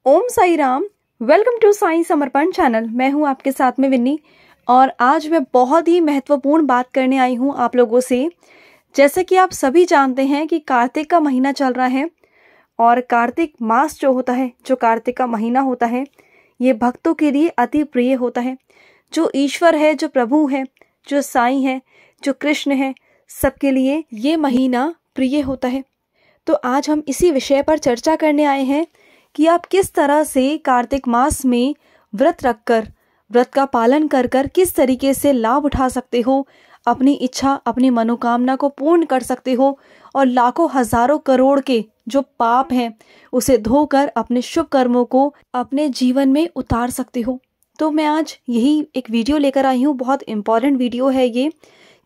Om Sai Ram. Welcome to Sai Samarpan channel. मैं हूं आपके साथ में विन्नी और आज मैं बहुत ही महत्वपूर्ण बात करने आई हूं आप लोगों से। जैसे कि आप सभी जानते हैं कि कार्तिक का महीना चल रहा है और कार्तिक मास जो होता है, जो कार्तिक का महीना होता है, ये भक्तों के लिए अति प्रिय होता है। जो ईश्वर है, जो प्रभु है, जो साईं है, जो कृष्ण है, सबके लिए ये महीना प्रिय होता है। तो आज हम इसी विषय पर चर्चा करने आए हैं कि आप किस तरह से कार्तिक मास में व्रत रखकर, व्रत का पालन कर कर किस तरीके से लाभ उठा सकते हो, अपनी इच्छा, अपनी मनोकामना को पूर्ण कर सकते हो और लाखों हजारों करोड़ के जो पाप हैं उसे धोकर अपने शुभ कर्मों को अपने जीवन में उतार सकते हो। तो मैं आज यही एक वीडियो लेकर आई हूँ। बहुत इम्पॉर्टेंट वीडियो है ये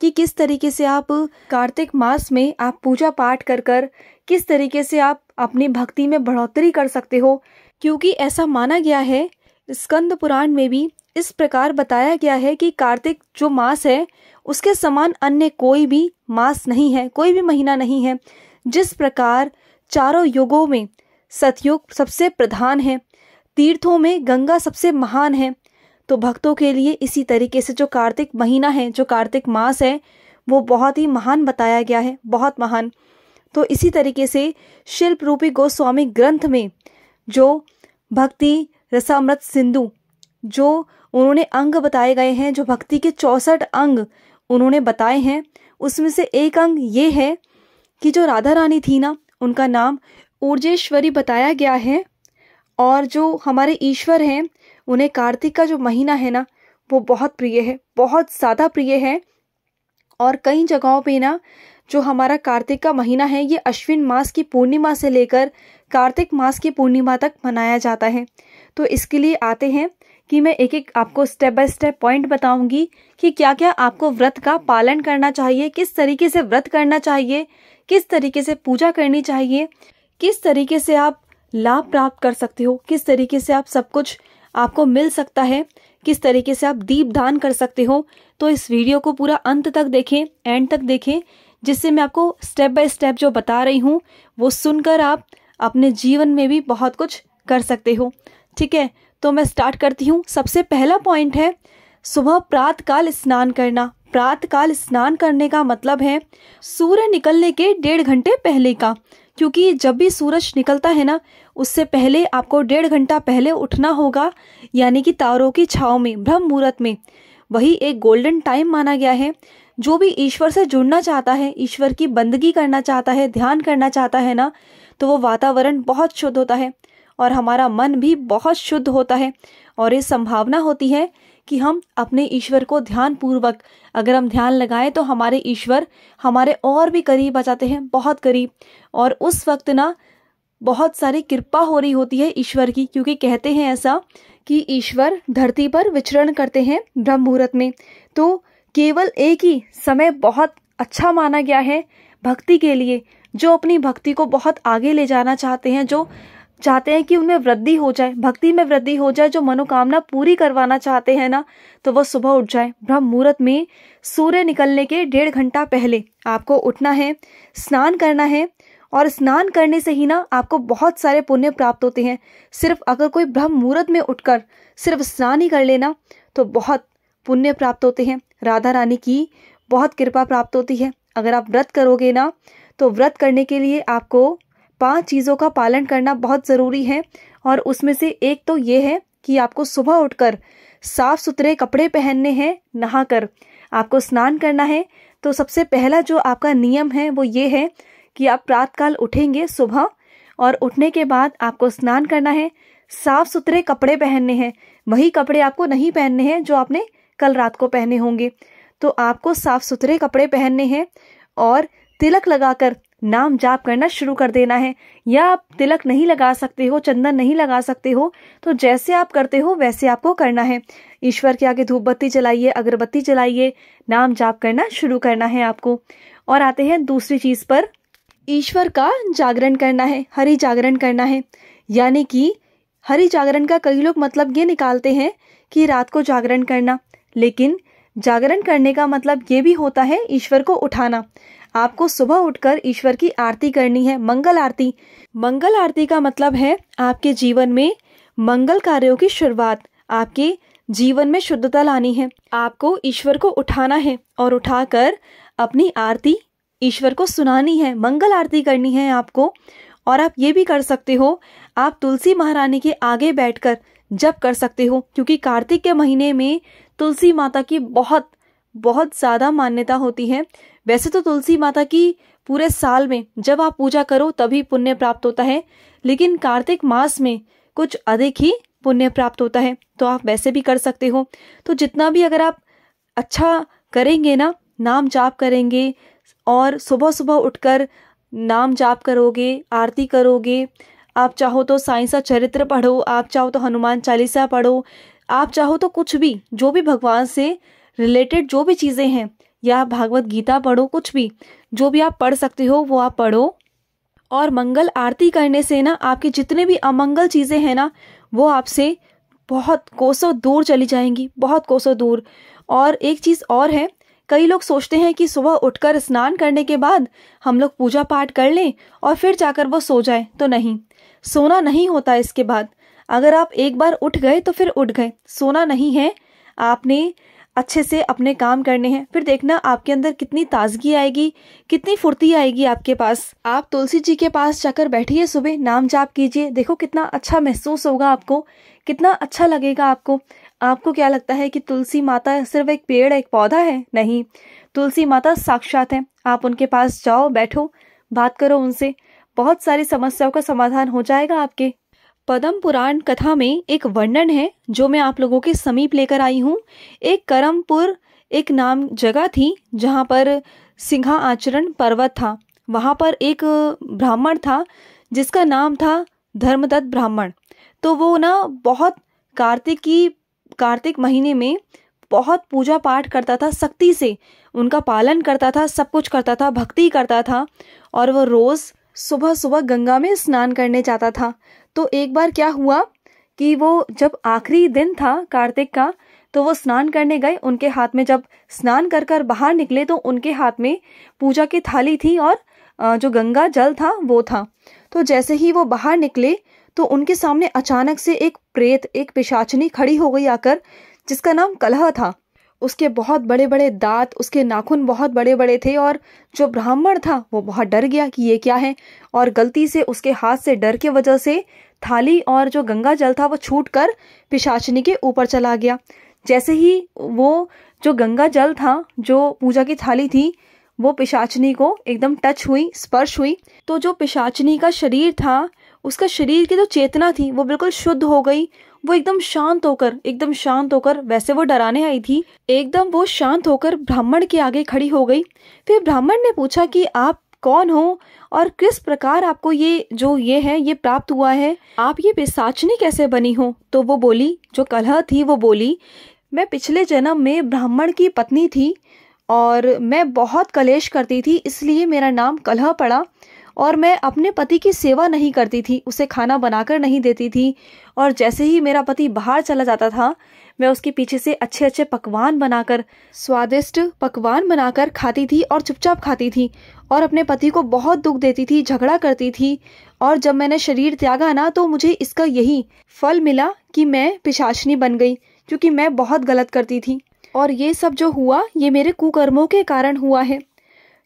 कि किस तरीके से आप कार्तिक मास में आप पूजा पाठ कर कर किस तरीके से आप अपनी भक्ति में बढ़ोतरी कर सकते हो। क्योंकि ऐसा माना गया है, स्कंद पुराण में भी इस प्रकार बताया गया है कि कार्तिक जो मास है उसके समान अन्य कोई भी मास नहीं है, कोई भी महीना नहीं है। जिस प्रकार चारों युगों में सतयुग सबसे प्रधान है, तीर्थों में गंगा सबसे महान है, तो भक्तों के लिए इसी तरीके से जो कार्तिक महीना है, जो कार्तिक मास है, वो बहुत ही महान बताया गया है, बहुत महान। तो इसी तरीके से शिल्प रूपी गोस्वामी ग्रंथ में जो भक्ति रसामृत सिंधु, जो उन्होंने अंग बताए गए हैं, जो भक्ति के 64 अंग उन्होंने बताए हैं, उसमें से एक अंग ये है कि जो राधा रानी थी ना, उनका नाम ऊर्जेश्वरी बताया गया है। और जो हमारे ईश्वर हैं, उन्हें कार्तिक का जो महीना है ना, वो बहुत प्रिय है, बहुत ज़्यादा प्रिय है। और कई जगहों पे ना जो हमारा कार्तिक का महीना है, ये अश्विन मास की पूर्णिमा से लेकर कार्तिक मास की पूर्णिमा तक मनाया जाता है। तो इसके लिए आते हैं कि मैं एक एक आपको स्टेप बाय स्टेप पॉइंट बताऊंगी कि क्या क्या आपको व्रत का पालन करना चाहिए, किस तरीके से व्रत करना चाहिए, किस तरीके से पूजा करनी चाहिए, किस तरीके से आप लाभ प्राप्त कर सकते हो, किस तरीके से आप सब कुछ आपको मिल सकता है, किस तरीके से आप दीप दान कर सकते हो। तो इस वीडियो को पूरा अंत तक देखें, एंड तक देखें, जिससे मैं आपको स्टेप बाय स्टेप जो बता रही हूँ वो सुनकर आप अपने जीवन में भी बहुत कुछ कर सकते हो। ठीक है, तो मैं स्टार्ट करती हूँ। सबसे पहला पॉइंट है सुबह प्रातःकाल स्नान करना। प्रातःकाल स्नान करने का मतलब है सूर्य निकलने के 1.5 घंटे पहले का। क्योंकि जब भी सूरज निकलता है ना, उससे पहले आपको 1.5 घंटा पहले उठना होगा, यानी कि तारों की छाँव में, ब्रह्म मुहूर्त में। वही एक गोल्डन टाइम माना गया है। जो भी ईश्वर से जुड़ना चाहता है, ईश्वर की बंदगी करना चाहता है, ध्यान करना चाहता है ना, तो वो वातावरण बहुत शुद्ध होता है और हमारा मन भी बहुत शुद्ध होता है। और ये संभावना होती है कि हम अपने ईश्वर को ध्यान पूर्वक अगर हम ध्यान लगाएं तो हमारे ईश्वर हमारे और भी करीब आ जाते हैं, बहुत करीब। और उस वक्त ना बहुत सारी कृपा हो रही होती है ईश्वर की, क्योंकि कहते हैं ऐसा कि ईश्वर धरती पर विचरण करते हैं ब्रह्म मुहूर्त में। तो केवल एक ही समय बहुत अच्छा माना गया है भक्ति के लिए। जो अपनी भक्ति को बहुत आगे ले जाना चाहते हैं, जो चाहते हैं कि उनमें वृद्धि हो जाए, भक्ति में वृद्धि हो जाए, जो मनोकामना पूरी करवाना चाहते हैं ना, तो वह सुबह उठ जाए। ब्रह्म मुहूर्त में सूर्य निकलने के 1.5 घंटा पहले आपको उठना है, स्नान करना है। और स्नान करने से ही ना आपको बहुत सारे पुण्य प्राप्त होते हैं। सिर्फ अगर कोई ब्रह्म मुहूर्त में उठकर सिर्फ स्नान ही कर लेना तो बहुत पुण्य प्राप्त होते हैं, राधा रानी की बहुत कृपा प्राप्त होती है। अगर आप व्रत करोगे ना, तो व्रत करने के लिए आपको 5 चीज़ों का पालन करना बहुत ज़रूरी है। और उसमें से एक तो ये है कि आपको सुबह उठकर साफ सुथरे कपड़े पहनने हैं, नहाकर आपको स्नान करना है। तो सबसे पहला जो आपका नियम है वो ये है कि आप प्रातःकाल उठेंगे सुबह, और उठने के बाद आपको स्नान करना है, साफ सुथरे कपड़े पहनने हैं। वही कपड़े आपको नहीं पहनने हैं जो आपने कल रात को पहने होंगे। तो आपको साफ सुथरे कपड़े पहनने हैं और तिलक लगाकर नाम जाप करना शुरू कर देना है। या आप तिलक नहीं लगा सकते हो, चंदन नहीं लगा सकते हो, तो जैसे आप करते हो वैसे आपको करना है। ईश्वर के आगे धूप बत्ती जलाइए, अगरबत्ती जलाइए, नाम जाप करना शुरू करना है आपको। और आते हैं दूसरी चीज पर, ईश्वर का जागरण करना है, हरि जागरण करना है। यानी कि हरि जागरण का कई लोग मतलब ये निकालते हैं कि रात को जागरण करना, लेकिन जागरण करने का मतलब ये भी होता है ईश्वर को उठाना। आपको सुबह उठकर ईश्वर की आरती करनी है, मंगल आरती। मंगल आरती का मतलब है आपके जीवन में मंगल कार्यों की शुरुआत, आपके जीवन में शुद्धता लानी है। आपको ईश्वर को उठाना है और उठाकर अपनी आरती ईश्वर को सुनानी है, मंगल आरती करनी है आपको। और आप ये भी कर सकते हो, आप तुलसी महारानी के आगे बैठकर जप कर सकते हो, क्योंकि कार्तिक के महीने में तुलसी माता की बहुत बहुत ज़्यादा मान्यता होती है। वैसे तो तुलसी माता की पूरे साल में जब आप पूजा करो तभी पुण्य प्राप्त होता है, लेकिन कार्तिक मास में कुछ अधिक ही पुण्य प्राप्त होता है, तो आप वैसे भी कर सकते हो। तो जितना भी अगर आप अच्छा करेंगे ना, नाम जाप करेंगे और सुबह सुबह उठकर नाम जाप करोगे, आरती करोगे, आप चाहो तो साईं सा चरित्र पढ़ो, आप चाहो तो हनुमान चालीसा पढ़ो, आप चाहो तो कुछ भी, जो भी भगवान से रिलेटेड जो भी चीज़ें हैं, या भागवत गीता पढ़ो, कुछ भी जो भी आप पढ़ सकते हो वो आप पढ़ो। और मंगल आरती करने से ना आपके जितने भी अमंगल चीज़ें हैं ना, वो आपसे बहुत कोसों दूर चली जाएंगी, बहुत कोसों दूर। और एक चीज़ और है, कई लोग सोचते हैं कि सुबह उठकर स्नान करने के बाद हम लोग पूजा पाठ कर लें और फिर जाकर वो सो जाए, तो नहीं, सोना नहीं होता इसके बाद। अगर आप एक बार उठ गए तो फिर उठ गए, सोना नहीं है। आपने अच्छे से अपने काम करने हैं, फिर देखना आपके अंदर कितनी ताजगी आएगी, कितनी फुर्ती आएगी आपके पास। आप तुलसी जी के पास जाकर बैठिए, सुबह नाम जाप कीजिए, देखो कितना अच्छा महसूस होगा आपको, कितना अच्छा लगेगा आपको। आपको क्या लगता है कि तुलसी माता सिर्फ एक पेड़, एक पौधा है? नहीं, तुलसी माता साक्षात है। आप उनके पास जाओ, बैठो, बात करो उनसे, बहुत सारी समस्याओं का समाधान हो जाएगा आपके। पद्म पुराण कथा में एक वर्णन है जो मैं आप लोगों के समीप लेकर आई हूँ। एक करमपुर एक नाम जगह थी जहाँ पर सिंहा आचरण पर्वत था। वहाँ पर एक ब्राह्मण था जिसका नाम था धर्मदत्त ब्राह्मण। तो वो ना बहुत कार्तिक महीने में बहुत पूजा पाठ करता था, सख्ती से उनका पालन करता था, सब कुछ करता था, भक्ति करता था। और वो रोज़ सुबह सुबह गंगा में स्नान करने जाता था। तो एक बार क्या हुआ कि वो जब आखिरी दिन था कार्तिक का, तो वो स्नान करने गए। उनके हाथ में, जब स्नान कर कर बाहर निकले, तो उनके हाथ में पूजा की थाली थी और जो गंगा जल था वो था। तो जैसे ही वो बाहर निकले तो उनके सामने अचानक से एक प्रेत, एक पिशाचनी खड़ी हो गई आकर, जिसका नाम कलह था। उसके बहुत बड़े बड़े दांत, उसके नाखून बहुत बड़े बड़े थे। और जो ब्राह्मण था वो बहुत डर गया कि ये क्या है, और गलती से उसके हाथ से, डर के वजह से, थाली और जो गंगा जल था वो छूटकर पिशाचनी के ऊपर चला गया। जैसे ही वो जो गंगा जल था, जो पूजा की थाली थी, वो पिशाचनी को एकदम टच हुई, स्पर्श हुई, तो जो पिशाचनी का शरीर था, उसका शरीर की जो चेतना थी वो बिल्कुल शुद्ध हो गई। वो एकदम शांत होकर, वैसे वो डराने आई थी, एकदम वो शांत होकर ब्राह्मण के आगे खड़ी हो गई। फिर ब्राह्मण ने पूछा कि आप कौन हो और किस प्रकार आपको ये प्राप्त हुआ है, आप ये पिशाचनी कैसे बनी हो? तो वो बोली, जो कलह थी वो बोली, मैं पिछले जन्म में ब्राह्मण की पत्नी थी और मैं बहुत कलेश करती थी, इसलिए मेरा नाम कलह पड़ा। और मैं अपने पति की सेवा नहीं करती थी, उसे खाना बनाकर नहीं देती थी, और जैसे ही मेरा पति बाहर चला जाता था, मैं उसके पीछे से अच्छे अच्छे पकवान बनाकर, स्वादिष्ट पकवान बनाकर खाती थी और चुपचाप खाती थी, और अपने पति को बहुत दुख देती थी, झगड़ा करती थी। और जब मैंने शरीर त्यागा ना, तो मुझे इसका यही फल मिला कि मैं पिशाचनी बन गई, क्योंकि मैं बहुत गलत करती थी। और ये सब जो हुआ, ये मेरे कुकर्मों के कारण हुआ है।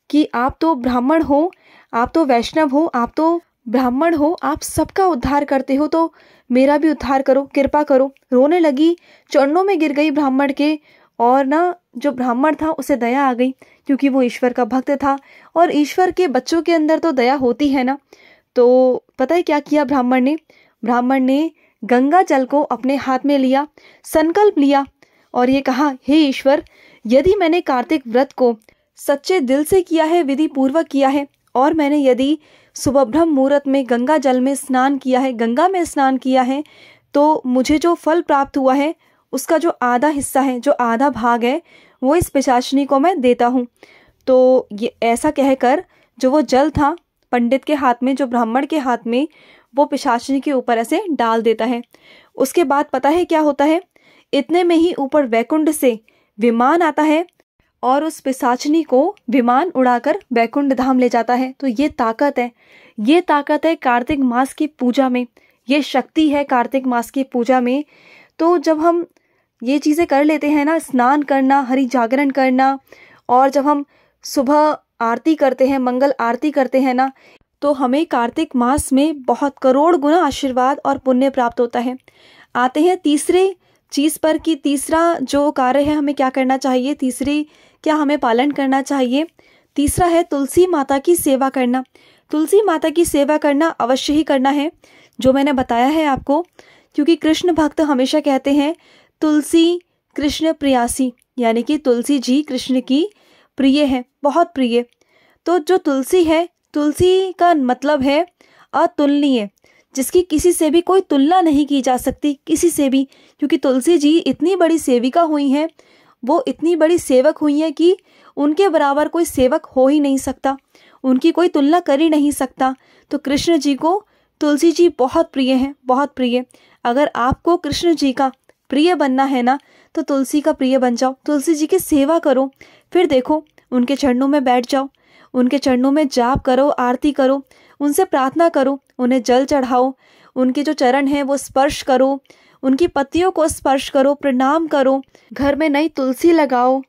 कि आप तो ब्राह्मण हो, आप तो वैष्णव हो, आप तो ब्राह्मण हो, आप सबका उद्धार करते हो, तो मेरा भी उद्धार करो, कृपा करो। रोने लगी, चरणों में गिर गई ब्राह्मण के। और ना जो ब्राह्मण था उसे दया आ गई, क्योंकि वो ईश्वर का भक्त था, और ईश्वर के बच्चों के अंदर तो दया होती है ना। तो पता है क्या किया ब्राह्मण ने गंगा जल को अपने हाथ में लिया, संकल्प लिया और ये कहा, हे ईश्वर, यदि मैंने कार्तिक व्रत को सच्चे दिल से किया है, विधि पूर्वक किया है, और मैंने यदि सुबह ब्रह्म मुहूर्त में गंगा जल में स्नान किया है, गंगा में स्नान किया है, तो मुझे जो फल प्राप्त हुआ है उसका जो आधा हिस्सा है, जो आधा भाग है, वो इस पिशाचनी को मैं देता हूँ। तो ये ऐसा कहकर जो वो जल था पंडित के हाथ में, जो ब्राह्मण के हाथ में, वो पिशाचनी के ऊपर ऐसे डाल देता है। उसके बाद पता है क्या होता है? इतने में ही ऊपर वैकुंठ से विमान आता है और उस पिशाचनी को विमान उड़ाकर वैकुंठ धाम ले जाता है। तो ये ताकत है कार्तिक मास की पूजा में, ये शक्ति है कार्तिक मास की पूजा में। तो जब हम ये चीज़ें कर लेते हैं ना, स्नान करना, हरि जागरण करना, और जब हम सुबह आरती करते हैं, मंगल आरती करते हैं ना, तो हमें कार्तिक मास में बहुत करोड़ गुना आशीर्वाद और पुण्य प्राप्त होता है। आते हैं तीसरे चीज़ पर कि तीसरा जो कार्य है हमें क्या करना चाहिए, तीसरी क्या हमें पालन करना चाहिए। तीसरा है तुलसी माता की सेवा करना। तुलसी माता की सेवा करना अवश्य ही करना है, जो मैंने बताया है आपको, क्योंकि कृष्ण भक्त हमेशा कहते हैं तुलसी कृष्ण प्रियासी, यानी कि तुलसी जी कृष्ण की प्रिय है, बहुत प्रिय। तो जो तुलसी है, तुलसी का मतलब है अतुलनीय, जिसकी किसी से भी कोई तुलना नहीं की जा सकती, किसी से भी, क्योंकि तुलसी जी इतनी बड़ी सेविका हुई हैं, वो इतनी बड़ी सेवक हुई हैं कि उनके बराबर कोई सेवक हो ही नहीं सकता, उनकी कोई तुलना कर ही नहीं सकता। तो कृष्ण जी को तुलसी जी बहुत प्रिय हैं, बहुत प्रिय। अगर आपको कृष्ण जी का प्रिय बनना है ना, तो तुलसी का प्रिय बन जाओ, तुलसी जी की सेवा करो। फिर देखो, उनके चरणों में बैठ जाओ, उनके चरणों में जाप करो, आरती करो, उनसे प्रार्थना करो, उन्हें जल चढ़ाओ, उनके जो चरण हैं वो स्पर्श करो, उनकी पत्तियों को स्पर्श करो, प्रणाम करो, घर में नई तुलसी लगाओ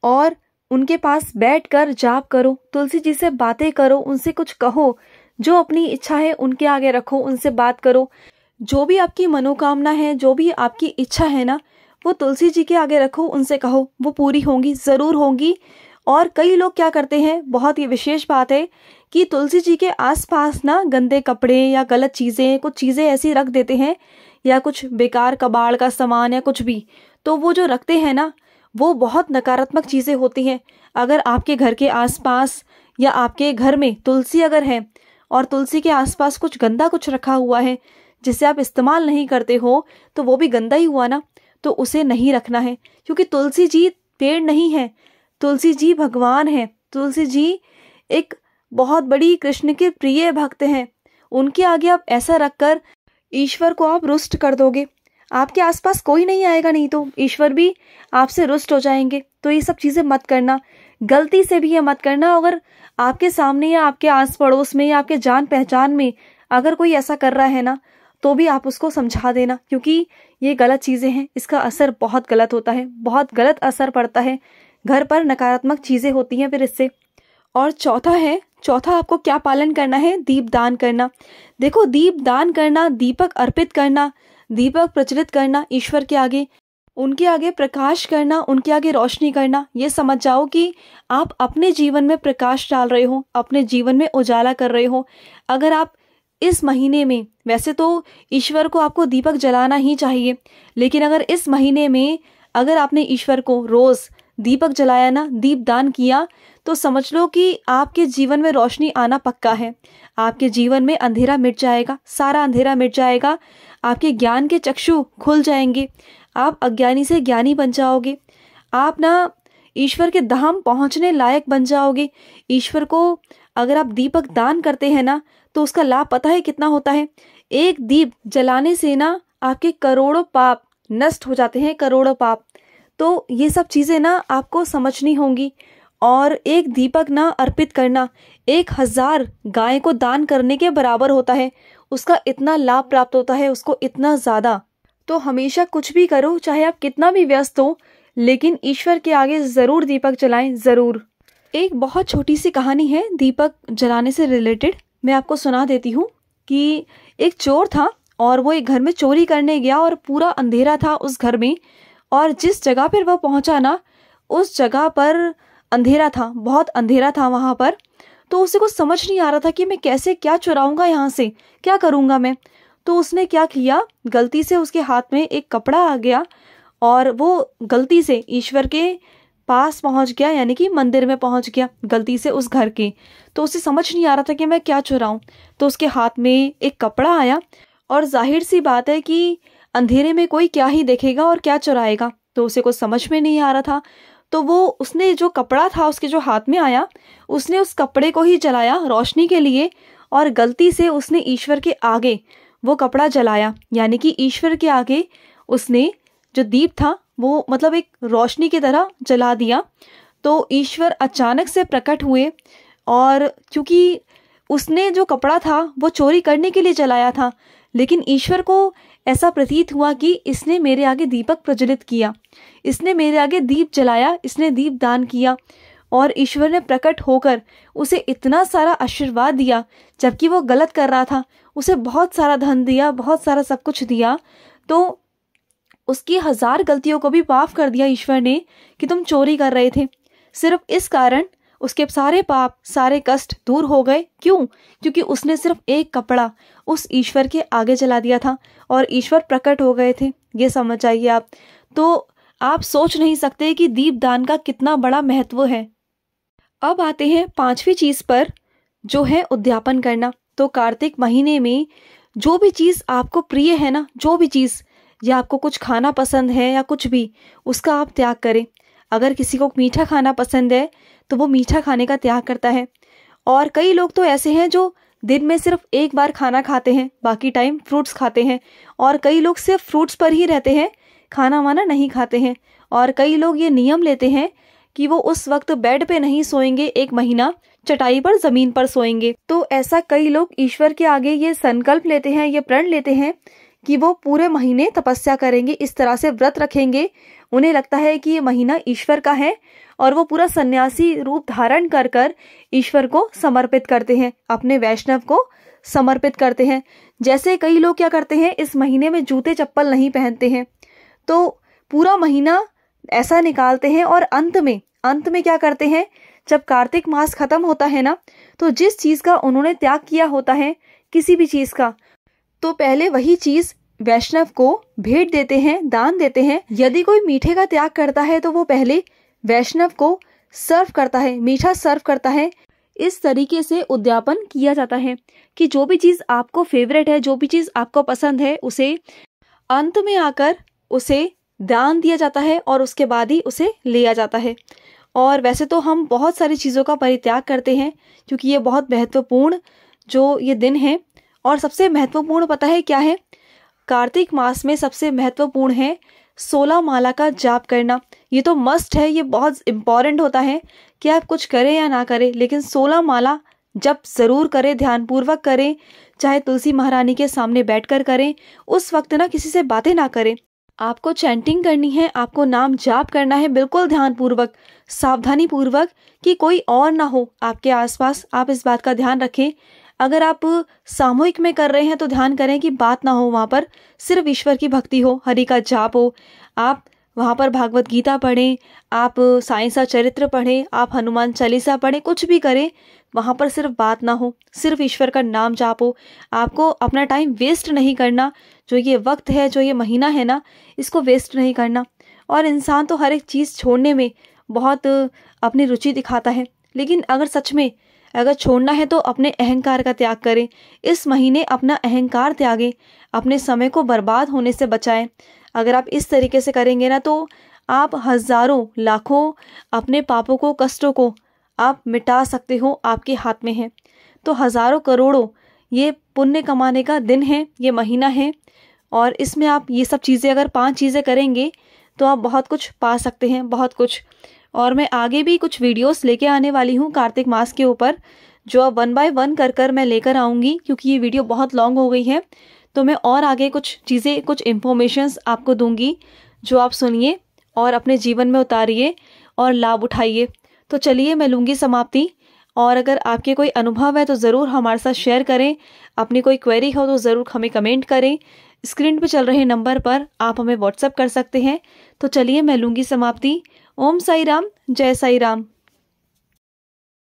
और उनके पास बैठकर जाप करो, तुलसी जी से बातें करो, उनसे कुछ कहो, जो अपनी इच्छा है उनके आगे रखो, उनसे बात करो। जो भी आपकी मनोकामना है, जो भी आपकी इच्छा है ना, वो तुलसी जी के आगे रखो, उनसे कहो, वो पूरी होंगी, ज़रूर होंगी। और कई लोग क्या करते हैं, बहुत ही विशेष बात है कि तुलसी जी के आसपास ना गंदे कपड़े या गलत चीज़ें, कुछ चीज़ें ऐसी रख देते हैं, या कुछ बेकार कबाड़ का सामान या कुछ भी। तो वो जो रखते हैं ना, वो बहुत नकारात्मक चीज़ें होती हैं। अगर आपके घर के आसपास या आपके घर में तुलसी अगर है और तुलसी के आसपास कुछ गंदा कुछ रखा हुआ है जिसे आप इस्तेमाल नहीं करते हो, तो वो भी गंदा ही हुआ ना, तो उसे नहीं रखना है। क्योंकि तुलसी जी पेड़ नहीं है, तुलसी जी भगवान है, तुलसी जी एक बहुत बड़ी कृष्ण के प्रिय भक्त हैं। उनके आगे आप ऐसा रखकर ईश्वर को आप रुष्ट कर दोगे, आपके आसपास कोई नहीं आएगा, नहीं तो ईश्वर भी आपसे रुष्ट हो जाएंगे। तो ये सब चीज़ें मत करना, गलती से भी ये मत करना। अगर आपके सामने या आपके आस पड़ोस में या आपके जान पहचान में अगर कोई ऐसा कर रहा है ना, तो भी आप उसको समझा देना, क्योंकि ये गलत चीज़ें हैं, इसका असर बहुत गलत होता है, बहुत गलत असर पड़ता है घर पर, नकारात्मक चीज़ें होती हैं फिर इससे। और चौथा आपको क्या पालन करना है, दीप दान करना। देखो, दीप दान करना, दीपक अर्पित करना, दीपक प्रज्वलित करना ईश्वर के आगे, उनके आगे प्रकाश करना, उनके आगे रोशनी करना। ये समझ जाओ कि आप अपने जीवन में प्रकाश डाल रहे हो, अपने जीवन में उजाला कर रहे हो। अगर आप इस महीने में, वैसे तो ईश्वर को आपको दीपक जलाना ही चाहिए, लेकिन अगर इस महीने में अगर आपने ईश्वर को रोज़ दीपक जलाया ना, दीप दान किया, तो समझ लो कि आपके जीवन में रोशनी आना पक्का है। आपके जीवन में अंधेरा मिट जाएगा, सारा अंधेरा मिट जाएगा, आपके ज्ञान के चक्षु खुल जाएंगे, आप अज्ञानी से ज्ञानी बन जाओगे, आप ना ईश्वर के धाम पहुंचने लायक बन जाओगे। ईश्वर को अगर आप दीपक दान करते हैं ना, तो उसका लाभ पता है कितना होता है। एक दीप जलाने से ना आपके करोड़ों पाप नष्ट हो जाते हैं, करोड़ों पाप। तो ये सब चीज़ें ना आपको समझनी होंगी। और एक दीपक ना अर्पित करना 1000 गाय को दान करने के बराबर होता है, उसका इतना लाभ प्राप्त होता है, उसको इतना ज़्यादा। तो हमेशा कुछ भी करो, चाहे आप कितना भी व्यस्त हो, लेकिन ईश्वर के आगे ज़रूर दीपक जलाएं, ज़रूर। एक बहुत छोटी सी कहानी है दीपक जलाने से रिलेटेड, मैं आपको सुना देती हूँ। कि एक चोर था और वो एक घर में चोरी करने गया और पूरा अंधेरा था उस घर में, और जिस जगह पर वह पहुंचा ना, उस जगह पर अंधेरा था, बहुत अंधेरा था वहाँ पर। तो उसे कुछ समझ नहीं आ रहा था कि मैं कैसे क्या चुराऊंगा यहाँ से, क्या करूँगा मैं। तो उसने क्या किया, गलती से उसके हाथ में एक कपड़ा आ गया और वो गलती से ईश्वर के पास पहुँच गया, यानी कि मंदिर में पहुँच गया गलती से उस घर के। तो उसे समझ नहीं आ रहा था कि मैं क्या चुराऊँ। तो उसके हाथ में एक कपड़ा आया, और जाहिर सी बात है कि अंधेरे में कोई क्या ही देखेगा और क्या चुराएगा, तो उसे कुछ समझ में नहीं आ रहा था। तो उसने जो कपड़ा था उसके जो हाथ में आया, उसने उस कपड़े को ही जलाया रोशनी के लिए, और गलती से उसने ईश्वर के आगे वो कपड़ा जलाया, यानी कि ईश्वर के आगे उसने जो दीप था वो मतलब एक रोशनी की तरह जला दिया। तो ईश्वर अचानक से प्रकट हुए, और क्योंकि उसने जो कपड़ा था वो चोरी करने के लिए जलाया था, लेकिन ईश्वर को ऐसा प्रतीत हुआ कि इसने मेरे आगे दीपक प्रज्वलित किया, इसने मेरे आगे दीप जलाया, इसने दीप दान किया, और ईश्वर ने प्रकट होकर उसे इतना सारा आशीर्वाद दिया, जबकि वो गलत कर रहा था। उसे बहुत सारा धन दिया, बहुत सारा सब कुछ दिया, तो उसकी 1000 गलतियों को भी माफ कर दिया ईश्वर ने कि तुम चोरी कर रहे थे। सिर्फ इस कारण उसके सारे पाप, सारे कष्ट दूर हो गए। क्यों? क्योंकि उसने सिर्फ एक कपड़ा उस ईश्वर के आगे जला दिया था और ईश्वर प्रकट हो गए थे। ये समझ जाइए आप। तो आप सोच नहीं सकते कि दीपदान का कितना बड़ा महत्व है। अब आते हैं 5वीं चीज पर, जो है उद्यापन करना। तो कार्तिक महीने में जो भी चीज आपको प्रिय है ना, जो भी चीज, या आपको कुछ खाना पसंद है या कुछ भी, उसका आप त्याग करें। अगर किसी को मीठा खाना पसंद है तो वो मीठा खाने का त्याग करता है। और कई लोग तो ऐसे हैं जो दिन में सिर्फ एक बार खाना खाते हैं, बाकी टाइम फ्रूट्स खाते हैं। और कई लोग सिर्फ फ्रूट्स पर ही रहते हैं, खाना वाना नहीं खाते हैं। और कई लोग ये नियम लेते हैं कि वो उस वक्त बेड पे नहीं सोएंगे, 1 महीना चटाई पर, जमीन पर सोएंगे। तो ऐसा कई लोग ईश्वर के आगे ये संकल्प लेते हैं, ये प्रण लेते हैं कि वो पूरे महीने तपस्या करेंगे, इस तरह से व्रत रखेंगे। उन्हें लगता है कि ये महीना ईश्वर का है और वो पूरा सन्यासी रूप धारण कर कर ईश्वर को समर्पित करते हैं, अपने वैष्णव को समर्पित करते हैं। जैसे कई लोग क्या करते हैं, इस महीने में जूते चप्पल नहीं पहनते हैं, तो पूरा महीना ऐसा निकालते हैं और अंत में क्या करते हैं, जब कार्तिक मास खत्म होता है ना, तो जिस चीज का उन्होंने त्याग किया होता है, किसी भी चीज का, तो पहले वही चीज वैष्णव को भेंट देते हैं, दान देते हैं। यदि कोई मीठे का त्याग करता है तो वो पहले वैष्णव को सर्व करता है, मीठा सर्व करता है। इस तरीके से उद्यापन किया जाता है कि जो भी चीज आपको फेवरेट है, जो भी चीज आपको पसंद है, उसे अंत में आकर उसे दान दिया जाता है और उसके बाद ही उसे लिया जाता है। और वैसे तो हम बहुत सारी चीज़ों का परित्याग करते हैं, क्योंकि ये बहुत महत्वपूर्ण जो ये दिन है। और सबसे महत्वपूर्ण पता है क्या है? कार्तिक मास में सबसे महत्वपूर्ण है 16 माला का जाप करना। ये तो मस्ट है, ये बहुत इम्पॉर्टेंट होता है कि आप कुछ करें या ना करें, लेकिन 16 माला जप ज़रूर करें, ध्यानपूर्वक करें, चाहे तुलसी महारानी के सामने बैठकर करें। उस वक्त ना किसी से बातें ना करें, आपको चैंटिंग करनी है, आपको नाम जाप करना है, बिल्कुल ध्यानपूर्वक, सावधानी पूर्वक, कि कोई और ना हो आपके आसपास। आप इस बात का ध्यान रखें। अगर आप सामूहिक में कर रहे हैं तो ध्यान करें कि बात ना हो वहाँ पर, सिर्फ ईश्वर की भक्ति हो, हरि का जाप हो। आप वहाँ पर भागवत गीता पढ़ें, आप साईं सा चरित्र पढ़ें, आप हनुमान चालीसा पढ़ें, कुछ भी करें, वहाँ पर सिर्फ बात ना हो, सिर्फ ईश्वर का नाम जाप हो। आपको अपना टाइम वेस्ट नहीं करना। जो ये वक्त है, जो ये महीना है ना, इसको वेस्ट नहीं करना। और इंसान तो हर एक चीज़ छोड़ने में बहुत अपनी रुचि दिखाता है, लेकिन अगर सच में अगर छोड़ना है तो अपने अहंकार का त्याग करें। इस महीने अपना अहंकार त्यागें, अपने समय को बर्बाद होने से बचाएं। अगर आप इस तरीके से करेंगे ना, तो आप हज़ारों लाखों अपने पापों को, कष्टों को आप मिटा सकते हो, आपके हाथ में है। तो हज़ारों करोड़ों ये पुण्य कमाने का दिन है, ये महीना है। और इसमें आप ये सब चीज़ें, अगर 5 चीज़ें करेंगे तो आप बहुत कुछ पा सकते हैं, बहुत कुछ। और मैं आगे भी कुछ वीडियोस लेके आने वाली हूँ कार्तिक मास के ऊपर, जो अब 1 बाय 1 कर मैं लेकर आऊँगी, क्योंकि ये वीडियो बहुत लॉन्ग हो गई है। तो मैं और आगे कुछ चीज़ें, कुछ इन्फॉर्मेशंस आपको दूंगी, जो आप सुनिए और अपने जीवन में उतारिए और लाभ उठाइए। तो चलिए, मैं लूँगी समाप्ति। और अगर आपके कोई अनुभव है तो ज़रूर हमारे साथ शेयर करें। अपनी कोई क्वेरी हो तो ज़रूर हमें कमेंट करें। स्क्रीन पे चल रहे नंबर पर आप हमें व्हाट्सएप कर सकते हैं। तो चलिए, मैं लूँगी समाप्ति। ओम साई राम, जय साई राम।